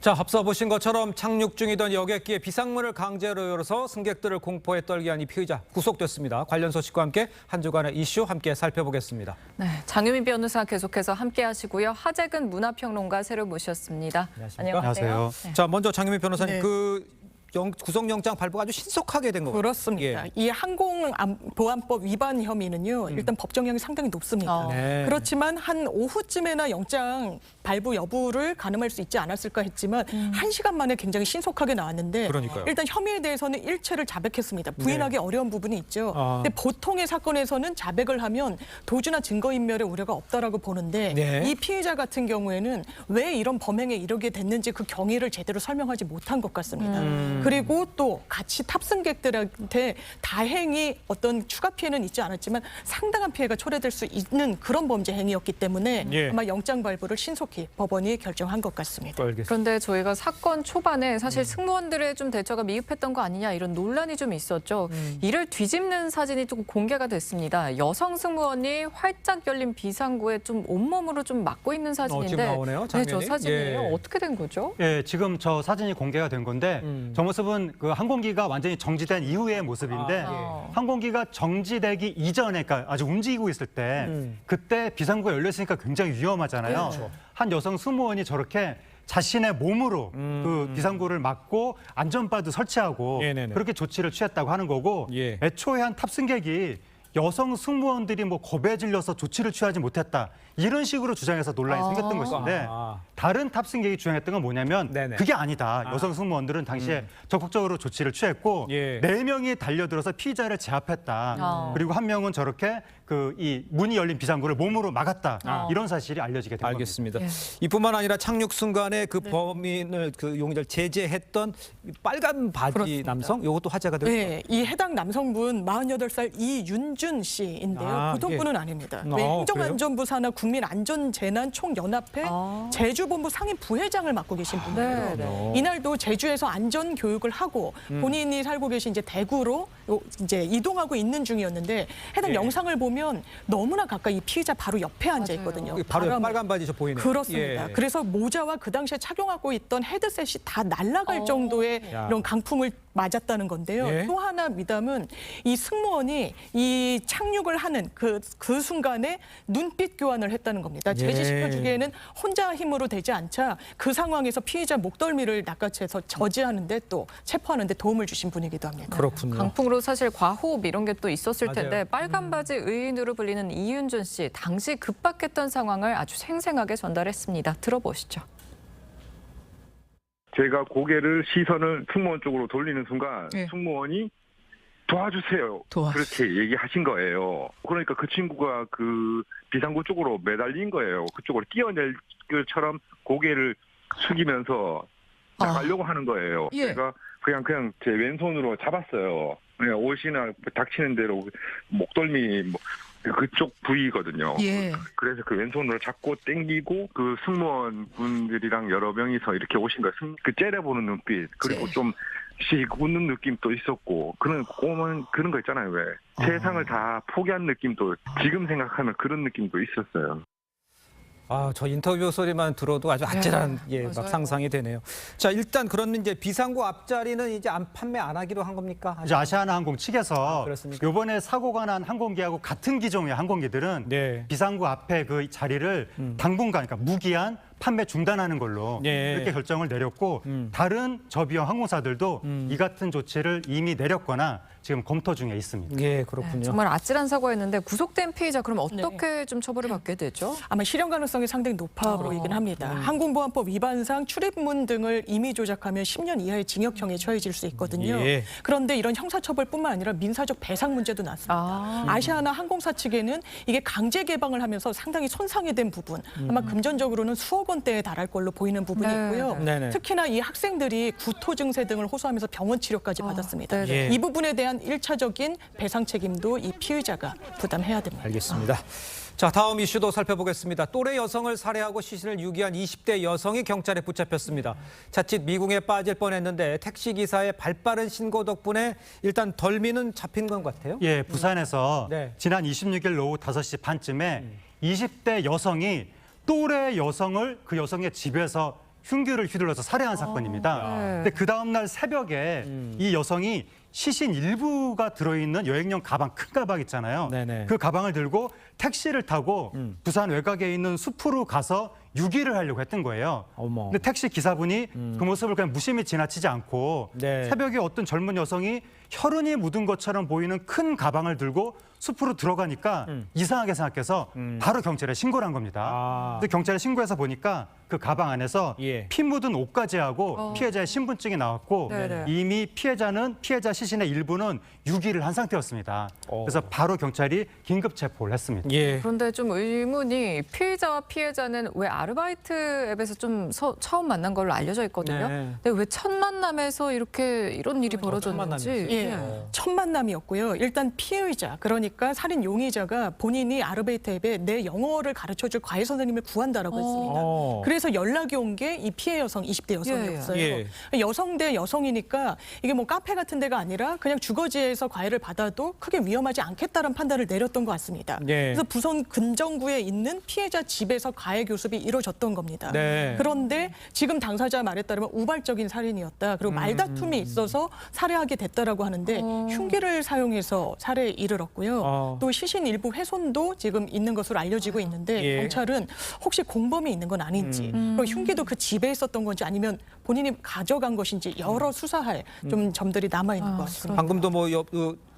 자, 앞서 보신 것처럼 착륙 중이던 여객기에 비상문을 강제로 열어서 승객들을 공포에 떨게 한 이 피의자 구속됐습니다. 관련 소식과 함께 한 주간의 이슈 함께 살펴보겠습니다. 네, 장유민 변호사 계속해서 함께하시고요. 하재근 문화평론가 새로 모셨습니다. 안녕하세요. 네. 자, 먼저 장유민 변호사님, 네. 구속영장 발부가 아주 신속하게 된 것 같아요. 그렇습니다. 예. 이 항공보안법 위반 혐의는요. 일단 법정형이 상당히 높습니다. 네. 그렇지만 한 오후쯤에나 영장 발부 여부를 가늠할 수 있지 않았을까 했지만 1시간 만에 굉장히 신속하게 나왔는데 그러니까요. 일단 혐의에 대해서는 일체를 자백했습니다. 부인하기 어려운 부분이 있죠. 아. 근데 보통의 사건에서는 자백을 하면 도주나 증거인멸의 우려가 없다라고 보는데 네. 이 피해자 같은 경우에는 왜 이런 범행에 이르게 됐는지 그 경위를 제대로 설명하지 못한 것 같습니다. 그리고 또 같이 탑승객들한테 다행히 어떤 추가 피해는 있지 않았지만 상당한 피해가 초래될 수 있는 그런 범죄 행위였기 때문에 예. 아마 영장 발부를 신속히 법원이 결정한 것 같습니다. 알겠습니다. 그런데 저희가 사건 초반에 사실 승무원들의 좀 대처가 미흡했던 거 아니냐 이런 논란이 좀 있었죠. 이를 뒤집는 사진이 좀 공개가 됐습니다. 여성 승무원이 활짝 열린 비상구에 좀 온몸으로 좀 막고 있는 사진인데 지금 나오네요, 네, 장면이. 저 사진이에요. 예. 어떻게 된 거죠? 예, 지금 저 사진이 공개가 된 건데 저 모습은 그 항공기가 완전히 정지된 이후의 모습인데 아, 예. 항공기가 정지되기 이전에 그러니까 아주 움직이고 있을 때 그때 비상구가 열려 있으니까 굉장히 위험하잖아요. 그렇죠. 한 여성 승무원이 저렇게 자신의 몸으로 그 비상구를 막고 안전바도 설치하고 네네네. 그렇게 조치를 취했다고 하는 거고 예. 애초에 한 탑승객이 여성 승무원들이 뭐 겁에 질려서 조치를 취하지 못했다 이런 식으로 주장해서 논란이 생겼던 것인데 아. 다른 탑승객이 주장했던 건 뭐냐면 네네. 그게 아니다. 여성 승무원들은 당시에 적극적으로 조치를 취했고 예. 4명이 달려들어서 피의자를 제압했다. 그리고 한 명은 저렇게 그 이 문이 열린 비상구를 몸으로 막았다. 이런 사실이 알려지게 된 겁니다. 알겠습니다. 예. 이뿐만 아니라 착륙 순간에 그 범인을 그 용의자를 제재했던 빨간 바지 그렇습니다. 남성, 이것도 화제가 되고. 네, 이 해당 남성분 48살 이윤준 씨인데요. 아, 보통 분은 아닙니다. 네, 그래요? 행정안전부 산하 국민안전재난총연합회 제주본부 상임 부회장을 맡고 계신 분이에요. 네, 네. 이날도 제주에서 안전 교육을 하고 본인이 살고 계신 이제 대구로 이제 이동하고 있는 중이었는데 해당 예. 영상을 보면 너무나 가까이 이 피의자 바로 옆에 앉아 있거든요. 바로 바로 빨간 바지 저 보이네요. 그렇습니다. 예. 그래서 모자와 그 당시에 착용하고 있던 헤드셋이 다 날아갈 정도의 야. 이런 강풍을 맞았다는 건데요. 예. 또 하나 미담은 이 승무원이 이 착륙을 하는 그 순간에 눈빛 교환을 했다는 겁니다. 제지시켜주기에는 혼자 힘으로 되지 않자 그 상황에서 피의자 목덜미를 낚아채서 저지하는데 또 체포하는데 도움을 주신 분이기도 합니다. 그렇군요. 강풍으로 사실 과호흡 이런 게 또 있었을 맞아요. 텐데 빨간 바지 의인으로 불리는 이윤준 씨 당시 급박했던 상황을 아주 생생하게 전달했습니다. 들어보시죠. 제가 고개를 시선을 승무원 쪽으로 돌리는 순간 네. 승무원이 도와주세요. 그렇게 얘기하신 거예요. 그러니까 그 친구가 그 비상구 쪽으로 매달린 거예요. 그쪽으로 뛰어낼 것처럼 고개를 숙이면서 나가려고 하는 거예요. 예. 제가 그냥 제 왼손으로 잡았어요. 그냥 옷이나 닥치는 대로 목덜미 그쪽 부위거든요. 예. 그래서 그 왼손으로 잡고 당기고 그 승무원 분들이랑 여러 명이서 이렇게 오신 거예요. 그 째려보는 눈빛 그리고 좀씩 웃는 느낌도 있었고 그런 꼬만 그런 거 있잖아요. 왜 세상을 다 포기한 느낌도 지금 생각하면 그런 느낌도 있었어요. 아, 저 인터뷰 소리만 들어도 아주 아찔한 막 맞아요. 상상이 되네요. 자, 일단 그러면 이제 비상구 앞자리는 이제 판매 안 하기로 한 겁니까? 이제 아시아나항공 측에서 그렇습니까? 이번에 사고가 난 항공기하고 같은 기종의 항공기들은 네. 비상구 앞에 그 자리를 당분간 그러니까 무기한 판매 중단하는 걸로 예. 이렇게 결정을 내렸고 다른 저비용 항공사들도 이 같은 조치를 이미 내렸거나 지금 검토 중에 있습니다. 예, 그렇군요. 정말 아찔한 사고였는데 구속된 피의자 그럼 어떻게 좀 처벌을 받게 되죠? 아마 실형 가능성이 상당히 높아 보이긴 합니다. 항공보안법 위반상 출입문 등을 임의 조작하면 10년 이하의 징역형에 처해질 수 있거든요. 예. 그런데 이런 형사처벌뿐만 아니라 민사적 배상 문제도 났습니다. 아시아나 항공사 측에는 이게 강제 개방을 하면서 상당히 손상이 된 부분, 아마 금전적으로는 수억 원대에 달할 걸로 보이는 부분이 네, 있고요. 네네. 특히나 이 학생들이 구토 증세 등을 호소하면서 병원 치료까지 받았습니다. 네네. 예. 이 부분에 대한 일차적인 배상 책임도 이 피의자가 부담해야 됩니다. 알겠습니다. 자, 다음 이슈도 살펴보겠습니다. 또래 여성을 살해하고 시신을 유기한 20대 여성이 경찰에 붙잡혔습니다. 자칫 미궁에 빠질 뻔했는데 택시기사의 발빠른 신고 덕분에 일단 덜미는 잡힌 것 같아요. 예, 부산에서 네. 지난 26일 오후 5시 반쯤에 20대 여성이 또래 여성을 그 여성의 집에서 흉기를 휘둘러서 살해한 사건입니다. 네. 근데 그 다음날 새벽에 이 여성이 시신 일부가 들어있는 여행용 가방, 큰 가방 있잖아요. 네네. 그 가방을 들고 택시를 타고 부산 외곽에 있는 숲으로 가서 유기를 하려고 했던 거예요. 어머. 근데 택시 기사분이 그 모습을 그냥 무심히 지나치지 않고 네. 새벽에 어떤 젊은 여성이 혈흔이 묻은 것처럼 보이는 큰 가방을 들고 숲으로 들어가니까 이상하게 생각해서 바로 경찰에 신고를 한 겁니다. 아. 근데 경찰에 신고해서 보니까 그 가방 안에서 예. 피 묻은 옷까지 하고 피해자의 신분증이 나왔고 네네. 이미 피해자 시신의 일부는 유기를 한 상태였습니다. 그래서 바로 경찰이 긴급 체포를 했습니다. 예. 그런데 좀 의문이 피의자와 피해자는 왜 아르바이트 앱에서 좀 처음 만난 걸로 알려져 있거든요. 네. 근데 왜 첫 만남에서 이런 일이 벌어졌는지. 예, 첫 만남이었고요. 일단 피의자, 그러니까 살인 용의자가 본인이 아르바이트 앱에 내 영어를 가르쳐줄 과외 선생님을 구한다라고 했습니다. 어. 그래서 연락이 온 게 이 피해 여성, 20대 여성이었어요. 예. 여성 대 여성이니까 이게 뭐 카페 같은 데가 아니라 그냥 주거지에서 과외를 받아도 크게 위험하지 않겠다는 판단을 내렸던 것 같습니다. 예. 그래서 부산 금정구에 있는 피해자 집에서 과외 교습이 이루어졌던 겁니다. 네. 그런데 지금 당사자 말에 따르면 우발적인 살인이었다. 그리고 말다툼이 있어서 살해하게 됐다라고 하는데 흉기를 사용해서 살해에 이르렀고요. 또 시신 일부 훼손도 지금 있는 것으로 알려지고 있는데 예. 경찰은 혹시 공범이 있는 건 아닌지 그리고 흉기도 그 집에 있었던 건지 아니면 본인이 가져간 것인지 여러 수사할 좀 점들이 남아있는 것 같습니다. 방금도 뭐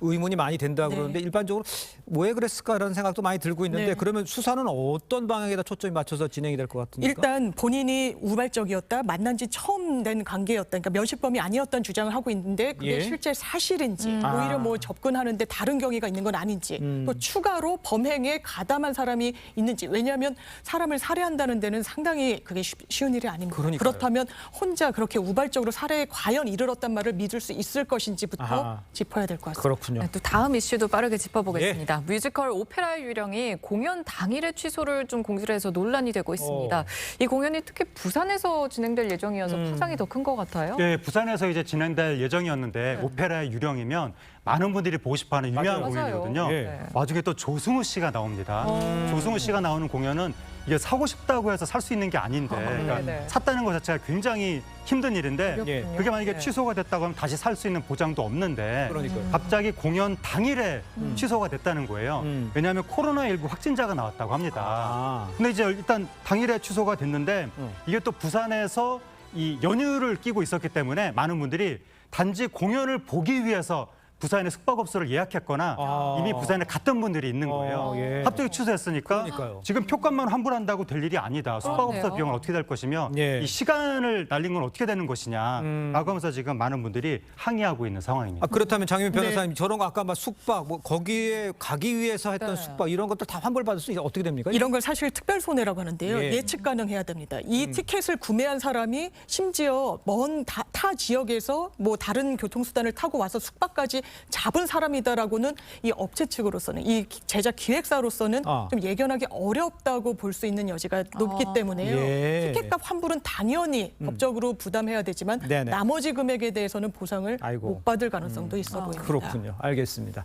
의문이 많이 된다 그러는데 네. 일반적으로 왜 그랬을까라는 생각도 많이 들고 있는데 네. 그러면 수사는 어떤 방향에다 초점이 맞춰서 진행이 될 것 같습니까? 일단 본인이 우발적이었다, 만난 지 처음 된 관계였다, 그러니까 면식범이 아니었다는 주장을 하고 있는데 그게 예. 실제 사실인지 오히려 뭐 접근하는데 다른 경위가 있는 건 아닌지 또 추가로 범행에 가담한 사람이 있는지 왜냐하면 사람을 살해한다는 데는 상당히 그게 쉬운 일이 아닙니다. 그러니까요. 그렇다면 혼자 그렇게 우발적으로 살해에 과연 이르렀단 말을 믿을 수 있을 것인지부터 아하. 짚어야 될 것 같습니다. 그렇군요. 네, 또 다음 이슈도 빠르게 짚어보겠습니다. 예. 뮤지컬 오페라 유령이 공연 당일에 취소를 좀 공지를 해서 논란이 되고 있습니다. 이 공연이 특히 부산에서 진행될 예정이어서 파장이 더 큰 것 같아요. 예, 부산에서 이제 진행될 예정이었는데 오페라의 유령이면 많은 분들이 보고 싶어하는 유명한 맞아요. 공연이거든요. 예. 와중에 또 조승우 씨가 나옵니다. 조승우 씨가 나오는 공연은 이게 사고 싶다고 해서 살 수 있는 게 아닌데 그러니까 네네. 샀다는 것 자체가 굉장히 힘든 일인데 어렵군요. 그게 만약에 네. 취소가 됐다고 하면 다시 살 수 있는 보장도 없는데 그러니까요. 갑자기 공연 당일에 취소가 됐다는 거예요. 왜냐하면 코로나19 확진자가 나왔다고 합니다. 아. 근데 이제 일단 당일에 취소가 됐는데 이게 또 부산에서 이 연휴를 끼고 있었기 때문에 많은 분들이 단지 공연을 보기 위해서 부산에 숙박업소를 예약했거나 이미 부산에 갔던 분들이 있는 거예요. 예. 갑자기 취소했으니까 그러니까요. 지금 표값만 환불한다고 될 일이 아니다. 숙박업소 그렇네요. 비용은 어떻게 될 것이며 예. 이 시간을 날린 건 어떻게 되는 것이냐라고 하면서 지금 많은 분들이 항의하고 있는 상황입니다. 그렇다면 장윤 변호사님 저런 거 아까 막 숙박 뭐 거기에 가기 위해서 했던 네. 숙박 이런 것들 다 환불받을 수 있어 어떻게 됩니까? 이런 걸 사실 특별 손해라고 하는데요. 예. 예측 가능해야 됩니다. 이 티켓을 구매한 사람이 심지어 먼 타 지역에서 뭐 다른 교통수단을 타고 와서 숙박까지 잡은 사람이다라고는 이 업체 측으로서는 이 제작 기획사로서는 좀 예견하기 어렵다고 볼 수 있는 여지가 높기 때문에요. 예. 티켓값 환불은 당연히 법적으로 부담해야 되지만 네네. 나머지 금액에 대해서는 보상을 아이고. 못 받을 가능성도 있어 보입니다. 그렇군요. 알겠습니다.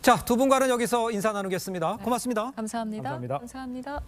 자, 두 분과는 여기서 인사 나누겠습니다. 고맙습니다. 감사합니다. 감사합니다. 감사합니다.